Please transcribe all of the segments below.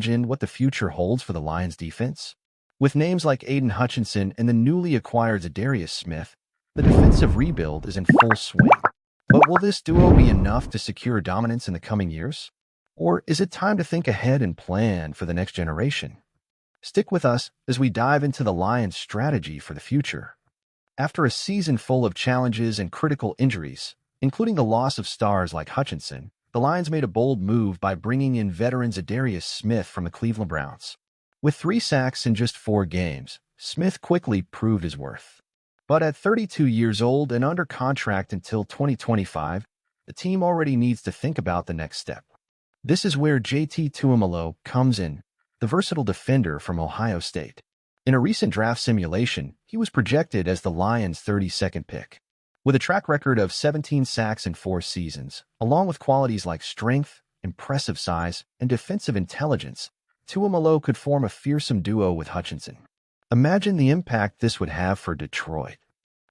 imagine what the future holds for the Lions defense? With names like Aiden Hutchinson and the newly acquired Zadarius Smith, the defensive rebuild is in full swing. But will this duo be enough to secure dominance in the coming years? Or is it time to think ahead and plan for the next generation? Stick with us as we dive into the Lions' strategy for the future. After a season full of challenges and critical injuries, including the loss of stars like Hutchinson, the Lions made a bold move by bringing in veteran Zadarius Smith from the Cleveland Browns. With 3 sacks in just 4 games, Smith quickly proved his worth. But at 32 years old and under contract until 2025, the team already needs to think about the next step. This is where JT Tuimoloau comes in, the versatile defender from Ohio State. In a recent draft simulation, he was projected as the Lions' 32nd pick. With a track record of 17 sacks in 4 seasons, along with qualities like strength, impressive size, and defensive intelligence, Tuimoloau could form a fearsome duo with Hutchinson. Imagine the impact this would have for Detroit.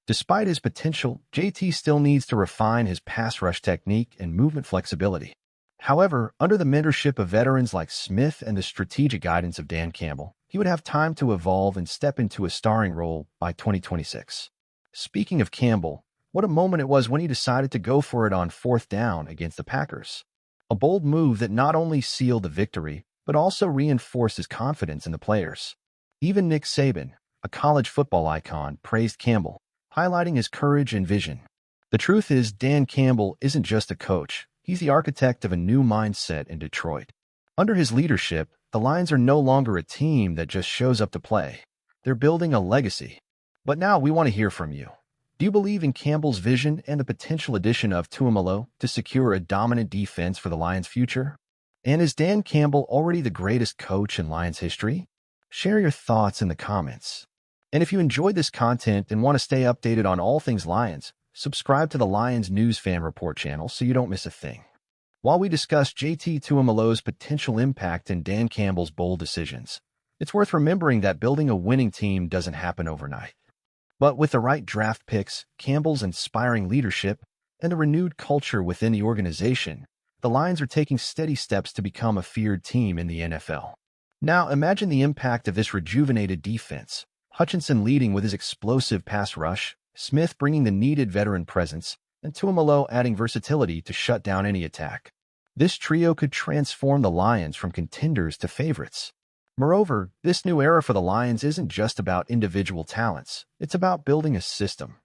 Despite his potential, JT still needs to refine his pass rush technique and movement flexibility. However, under the mentorship of veterans like Smith and the strategic guidance of Dan Campbell, he would have time to evolve and step into a starring role by 2026. Speaking of Campbell, what a moment it was when he decided to go for it on 4th down against the Packers. A bold move that not only sealed the victory, but also reinforced his confidence in the players. Even Nick Saban, a college football icon, praised Campbell, highlighting his courage and vision. The truth is, Dan Campbell isn't just a coach. He's the architect of a new mindset in Detroit. Under his leadership, the Lions are no longer a team that just shows up to play. They're building a legacy. But now we want to hear from you. Do you believe in Campbell's vision and the potential addition of Tuimoloau to secure a dominant defense for the Lions' future? And is Dan Campbell already the greatest coach in Lions history? Share your thoughts in the comments. And if you enjoyed this content and want to stay updated on all things Lions, subscribe to the Lions News Fan Report channel so you don't miss a thing. While we discuss JT Tuimoloau's potential impact and Dan Campbell's bold decisions, it's worth remembering that building a winning team doesn't happen overnight. But with the right draft picks, Campbell's inspiring leadership, and a renewed culture within the organization, the Lions are taking steady steps to become a feared team in the NFL. Now imagine the impact of this rejuvenated defense. Hutchinson leading with his explosive pass rush, Smith bringing the needed veteran presence, and Tuimoloau adding versatility to shut down any attack. This trio could transform the Lions from contenders to favorites. Moreover, this new era for the Lions isn't just about individual talents. It's about building a system.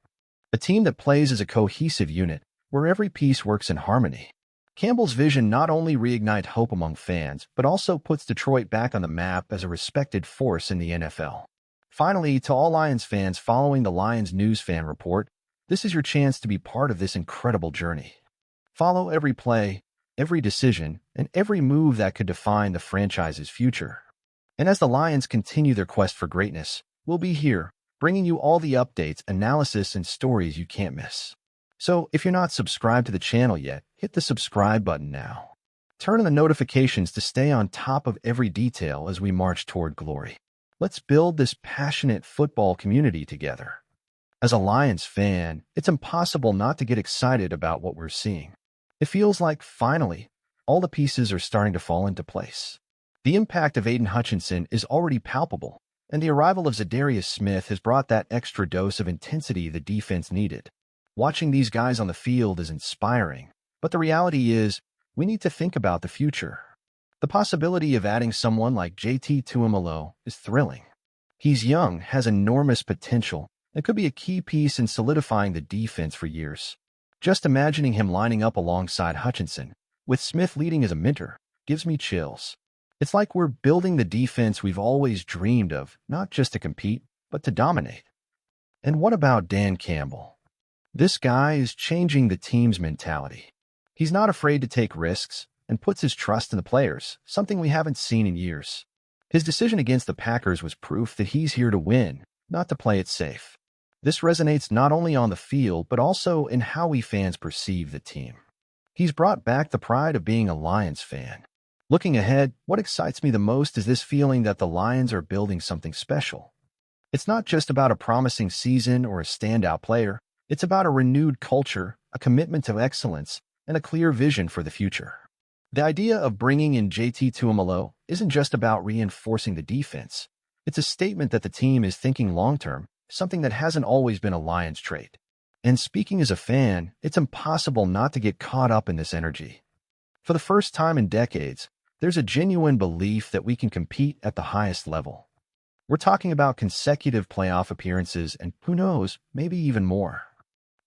A team that plays as a cohesive unit, where every piece works in harmony. Campbell's vision not only reignites hope among fans, but also puts Detroit back on the map as a respected force in the NFL. Finally, to all Lions fans following the Lions News Fan Report, this is your chance to be part of this incredible journey. Follow every play, every decision, and every move that could define the franchise's future. And as the Lions continue their quest for greatness, we'll be here, bringing you all the updates, analysis, and stories you can't miss. So, if you're not subscribed to the channel yet, hit the subscribe button now. Turn on the notifications to stay on top of every detail as we march toward glory. Let's build this passionate football community together. As a Lions fan, it's impossible not to get excited about what we're seeing. It feels like, finally, all the pieces are starting to fall into place. The impact of Aiden Hutchinson is already palpable, and the arrival of Zadarius Smith has brought that extra dose of intensity the defense needed. Watching these guys on the field is inspiring, but the reality is, we need to think about the future. The possibility of adding someone like JT Tuimoloau is thrilling. He's young, has enormous potential, and could be a key piece in solidifying the defense for years. Just imagining him lining up alongside Hutchinson, with Smith leading as a mentor, gives me chills. It's like we're building the defense we've always dreamed of, not just to compete, but to dominate. And what about Dan Campbell? This guy is changing the team's mentality. He's not afraid to take risks and puts his trust in the players, something we haven't seen in years. His decision against the Packers was proof that he's here to win, not to play it safe. This resonates not only on the field, but also in how we fans perceive the team. He's brought back the pride of being a Lions fan. Looking ahead, what excites me the most is this feeling that the Lions are building something special. It's not just about a promising season or a standout player. It's about a renewed culture, a commitment to excellence, and a clear vision for the future. The idea of bringing in JT Tuimoloau isn't just about reinforcing the defense. It's a statement that the team is thinking long-term, something that hasn't always been a Lions trait. And speaking as a fan, it's impossible not to get caught up in this energy. For the first time in decades, there's a genuine belief that we can compete at the highest level. We're talking about consecutive playoff appearances and, who knows, maybe even more.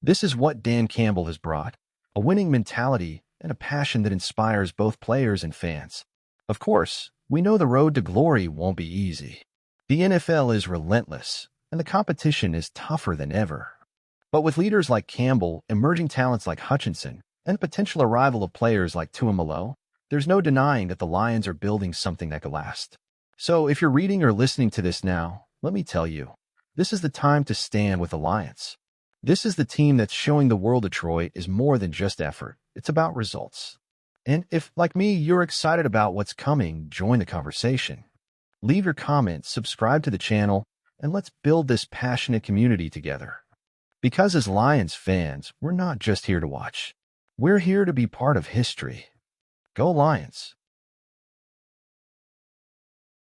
This is what Dan Campbell has brought, a winning mentality and a passion that inspires both players and fans. Of course, we know the road to glory won't be easy. The NFL is relentless, and the competition is tougher than ever. But with leaders like Campbell, emerging talents like Hutchinson, and the potential arrival of players like Tuimoloau, there's no denying that the Lions are building something that could last. So if you're reading or listening to this now, let me tell you, this is the time to stand with the Lions. This is the team that's showing the world Detroit is more than just effort. It's about results. And if, like me, you're excited about what's coming, join the conversation. Leave your comments, subscribe to the channel, and let's build this passionate community together. Because as Lions fans, we're not just here to watch. We're here to be part of history. Go Lions!